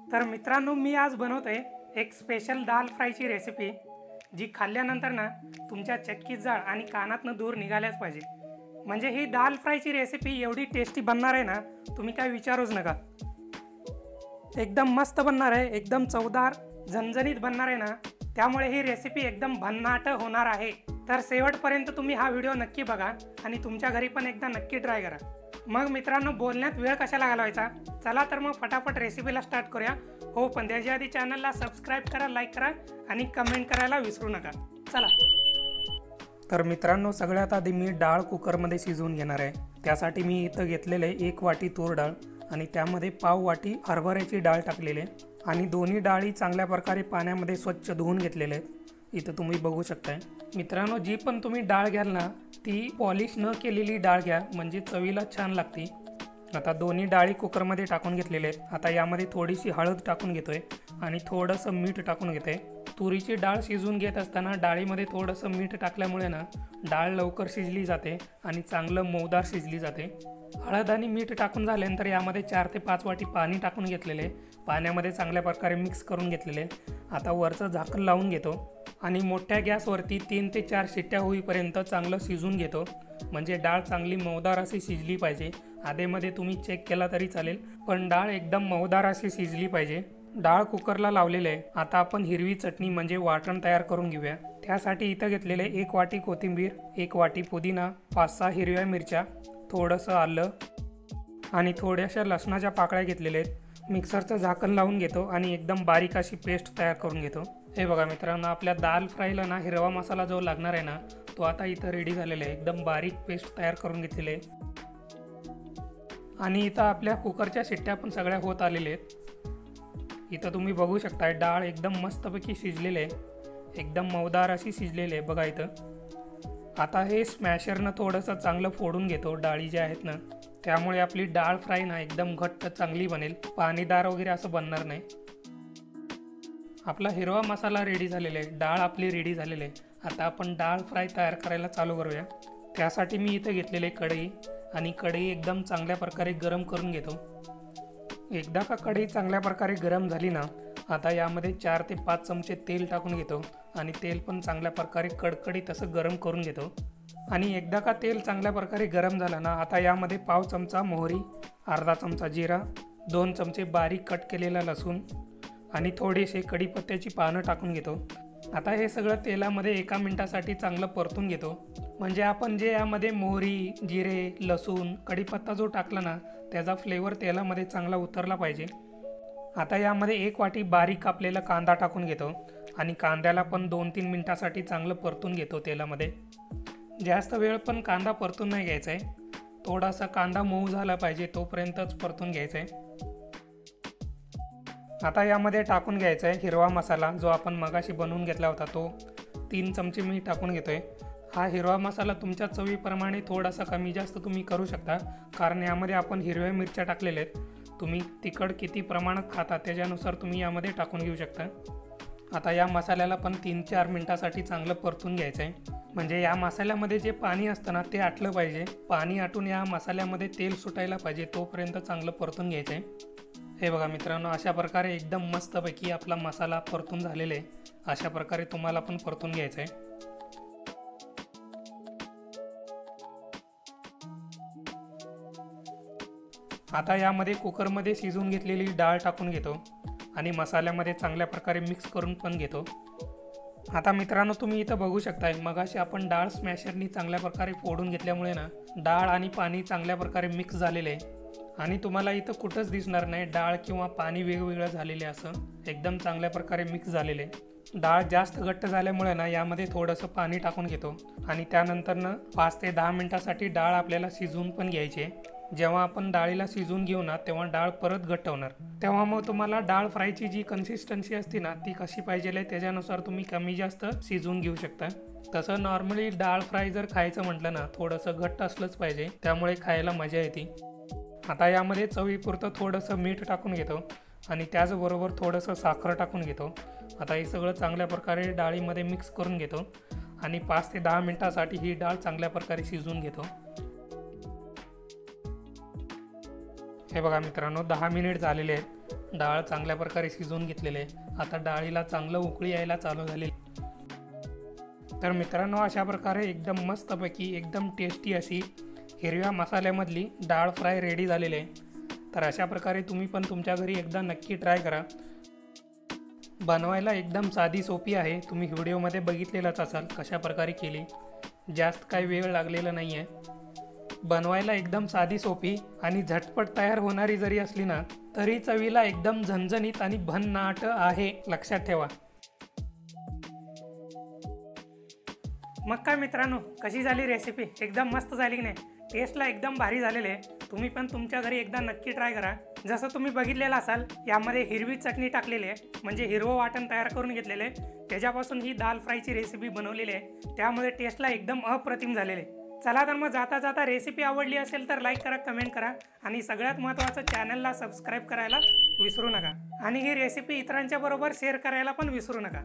तर मित्रांनो, मी आज बनवतोय एक स्पेशल दाल फ्रायची रेसिपी, जी खाल्ल्यानंतर ना तुमच्या चक्कीत जाळ आणि कानातनं दूर निघाल्याच पाहिजे। म्हणजे ही दाल फ्रायची रेसिपी एवढी टेस्टी बनणार आहे ना, तुम्ही काय विचारूच नका। एकदम मस्त बनणार आहे, एकदम चवदार झणझणीत बनणार आहे ना, त्यामुळे ही रेसिपी एकदम भन्नाट होणार आहे। तर शेवटपर्यंत तुम्ही हा व्हिडिओ नक्की बघा आणि तुमच्या घरी पण एकदा नक्की ट्राय करा। मग मित्रांनो, बोलण्यात वेळ कशाला घालवायचा, चला तर मग फटाफट रेसिपीला स्टार्ट करूया। हो, पण त्याच्या आधी चॅनलला सबस्क्राइब करा, लाईक करा आणि कमेंट करायला विसरू नका। चला। तर मित्रांनो, सगळ्यात आधी मी डाळ कुकरमध्ये शिजवून घेणार आहे। त्यासाठी मी इथं घेतलेले 1 वाटी तूर डाळ आणि त्यामध्ये पाव वाटी हरभऱ्याची डाळ टाकलेली आहे आणि दोन्ही डाळी चांगल्या प्रकारे पाण्यामध्ये स्वच्छ धुवून घेतलेले आहेत। इथं तुम्ही बघू शकताय। मित्रांनो, जी पण तुम्ही डाळ घ्याल ना, ती पॉलिश न केलेली डाळ घ्या, म्हणजे चवीला छान लागते। आता दोन्ही डाळी कुकरमध्ये टाकून घेतलेले आहेत। आता यामध्ये थोडीशी हळद टाकून घेतोय आणि थोडंसं मीठ टाकून घेतोय। तुरीची डाळ शिजवून घेत असताना डाळीमध्ये थोडंसं मीठ टाकल्यामुळे ना डाळ लवकर शिजली जाते आणि चांगलं मऊदार शिजली जाते। हळद आणि मीठ टाकून झाल्यानंतर यामध्ये 4 ते 5 वाटी पाणी टाकून घेतलेले, पाण्यामध्ये चांगल्या प्रकारे मिक्स करून घेतलेले। आता वरचं झाकण लावून घेतो आणि मोठ्या गॅसवरती 3 ते 4 शिट्ट्या होईपर्यंत चांगलं शिजून घेतो, म्हणजे डाळ चांगली मऊदार अशी शिजली पाहिजे। आधेमध्ये तुम्ही चेक केला तरी चालेल, पण डाळ एकदम मऊदार अशी शिजली पाहिजे। डाळ कुकरला लावलेले आहे। आता आपण हिरवी चटणी म्हणजे वाटण तयार करून घेऊया। त्यासाठी इथं घेतलेले 1 वाटी कोथिंबीर, 1 वाटी पुदिना, 5-6 हिरव्या मिरच्या, थोडंसं आलं आणि थोड्याशा लसणाच्या पाकळ्या घेतलेल्या आहेत। मिक्सरचं झाकण लावून घेतो आणि एकदम बारीक अशी पेस्ट तयार करून घेतो। हे बघा मित्रांनो, आपल्या दाल फ्रायला ना हिरवा मसाला जो लागणार आहे ना, तो आता इथं रेडी झालेला आहे। एकदम बारीक पेस्ट तयार करून घेतलेली आहे आणि इथं आपल्या कुकरच्या शिट्ट्या पण सगळ्या होत आलेल्या आहेत। इथं तुम्ही बघू शकता, डाळ एकदम मस्तपैकी शिजलेली आहे, एकदम मऊदार अशी शिजलेली आहे बघा इथं। आता हे स्मॅशरनं थोडंसं चांगलं फोडून घेतो डाळी ज्या आहेत ना, त्यामुळे आपली डाळ फ्राय ना एकदम घट्ट चांगली बनेल, पाणीदार वगैरे असं बनणार नाही। आपला हिरवा मसाला रेडी झालेला आहे, डाळ आपली रेडी झालेली आहे। आता आपण डाळ फ्राय तयार करायला चालू करूया। त्यासाठी मी इथं घेतलेले कढई आणि कढई एकदम चांगल्या प्रकारे गरम करून घेतो। एकदा का कढई चांगल्या प्रकारे गरम झाली ना, आता यामध्ये 4 ते 5 चमचे तेल टाकून घेतो आणि तेल पण चांगल्या प्रकारे कडकडीत असं गरम करून घेतो। आणि एकदा का तेल चांगल्या प्रकारे गरम झालं ना, आता यामध्ये पाव चमचा मोहरी, अर्धा चमचा जिरा, 2 चमचे बारीक कट केलेला लसूण आणि थोडेसे कढीपत्त्याची पानं टाकून घेतो। आता हे सगळं तेलामध्ये 1 मिनिटासाठी चांगलं परतून घेतो, म्हणजे आपण जे यामध्ये मोहरी, जिरे, लसूण, कढीपत्ता जो टाकला ना, त्याचा फ्लेवर तेलामध्ये चांगला उतरला पाहिजे। आता यामध्ये 1 वाटी बारीक कापलेला कांदा टाकून घेतो आणि कांद्याला पण 2-3 मिनिटासाठी चांगलं परतून घेतो तेलामध्ये। जास्त वेळ पण कांदा परतून नाही घ्यायचा आहे, थोडासा कांदा मऊ झाला पाहिजे तोपर्यंतच परतून घ्यायचा आहे। आता यामध्ये टाकून घ्यायचा आहे हिरवा मसाला, जो आपण मगाशी बनवून घेतला होता, तो 3 चमचे मी टाकून घेतोय। हा हिरवा मसाला तुमच्या चवीप्रमाणे थोडासा कमी जास्त तुम्ही करू शकता, कारण यामध्ये आपण हिरव्या मिरच्या टाकलेल्या आहेत। तुम्ही तिखट किती प्रमाणात खाता त्याच्यानुसार तुम्ही यामध्ये टाकून घेऊ शकता। आता या मसाल्याला पण 3-4 मिनिटासाठी चांगलं परतून घ्यायचं आहे, म्हणजे या मसाल्यामध्ये जे पाणी असतं ना, ते आटलं पाहिजे। पाणी आटून या मसाल्यामध्ये तेल सुटायला पाहिजे, तोपर्यंत चांगलं परतून घ्यायचं आहे। हे बघा मित्रांनो, अशा प्रकारे एकदम मस्तपैकी आपला मसाला परतून झालेला आहे। अशा प्रकारे तुम्हाला पण परतून घ्यायचं आहे। आता यामध्ये कुकरमध्ये शिजवून घेतलेली डाळ टाकून घेतो आणि मसाल्यामध्ये चांगल्या प्रकारे मिक्स करून पण घेतो। आता मित्रांनो, तुम्ही इथं बघू शकताय, मगाशी आपण डाळ स्मॅशरनी चांगल्या प्रकारे फोडून घेतल्यामुळे ना डाळ आणि पाणी चांगल्या प्रकारे मिक्स झालेले आहे आणि तुम्हाला इथं कुठंच दिसणार नाही डाळ किंवा पाणी वेगवेगळं झालेले, असं एकदम चांगल्या प्रकारे मिक्स झालेले आहे। डाळ जास्त घट्ट झाल्यामुळे ना यामध्ये थोडंसं पाणी टाकून घेतो आणि त्यानंतरनं 5 ते 10 मिनिटासाठी डाळ आपल्याला शिजवून पण घ्यायची आहे। जेव्हा आपण डाळीला शिजवून घेऊ ना, तेव्हा डाळ परत घट्ट होणार, तेव्हा मग तुम्हाला डाळ फ्रायची जी कन्सिस्टन्सी असते ना, ती कशी पाहिजे आहे त्याच्यानुसार तुम्ही कमी जास्त शिजवून घेऊ शकता। तसं नॉर्मली डाळ फ्राय जर खायचं म्हटलं ना, थोडंसं घट्ट असलंच पाहिजे, त्यामुळे खायला मजा येते। आता यामध्ये चवीपुरतं थोडंसं मीठ टाकून घेतो आणि त्याचबरोबर थोडंसं साखर टाकून घेतो। आता हे सगळं चांगल्या प्रकारे डाळीमध्ये मिक्स करून घेतो आणि 5 ते 10 मिनिटासाठी ही डाळ चांगल्या प्रकारे शिजवून घेतो। हे बघा मित्रांनो, 10 मिनिट झालेले आहेत डाळ चांगल्या प्रकारे शिजवून घेतलेली आहे। आता डाळीला चांगलं उकळी यायला चालू झाली। तर मित्रांनो, अशा प्रकारे एकदम मस्तपैकी एकदम टेस्टी अशी हिरव्या मसाल्यामधली डाळ फ्राय रेडी झालेली आहे। तर अशा प्रकारे तुम्ही पण तुमच्या घरी एकदा नक्की ट्राय करा। बनवायला एकदम साधी सोपी आहे, तुम्ही व्हिडिओमध्ये बघितलेलंच असाल कशा प्रकारे केली, जास्त काही वेळ लागलेला नाही आहे। बनवायला एकदम साधी सोपी आणि झटपट तयार होणारी जरी असली ना, तरी चवीला एकदम झणझणीत आणि भन्नाट आहे, लक्षात ठेवा। मग काय मित्रांनो, कशी झाली रेसिपी? एकदम मस्त झाली की नाही? टेस्टला एकदम भारी झालेले आहे। तुम्ही पण तुमच्या घरी एकदा नक्की ट्राय करा। जसं तुम्ही बघितलेलं असाल, यामध्ये हिरवी चटणी टाकलेली आहे, म्हणजे हिरवं वाटण तयार करून घेतलेलं आहे, त्याच्यापासून ही दाल फ्रायची रेसिपी बनवलेली आहे। त्यामुळे टेस्टला एकदम अप्रतिम झालेले आहे। चला तर मग जाता जाता रेसिपी आवडली असेल तर लाईक करा, कमेंट करा आणि सगळ्यात महत्त्वाचं चॅनलला सबस्क्राईब करायला विसरू नका आणि ही रेसिपी इतरांच्या बरोबर शेअर करायला पण विसरू नका।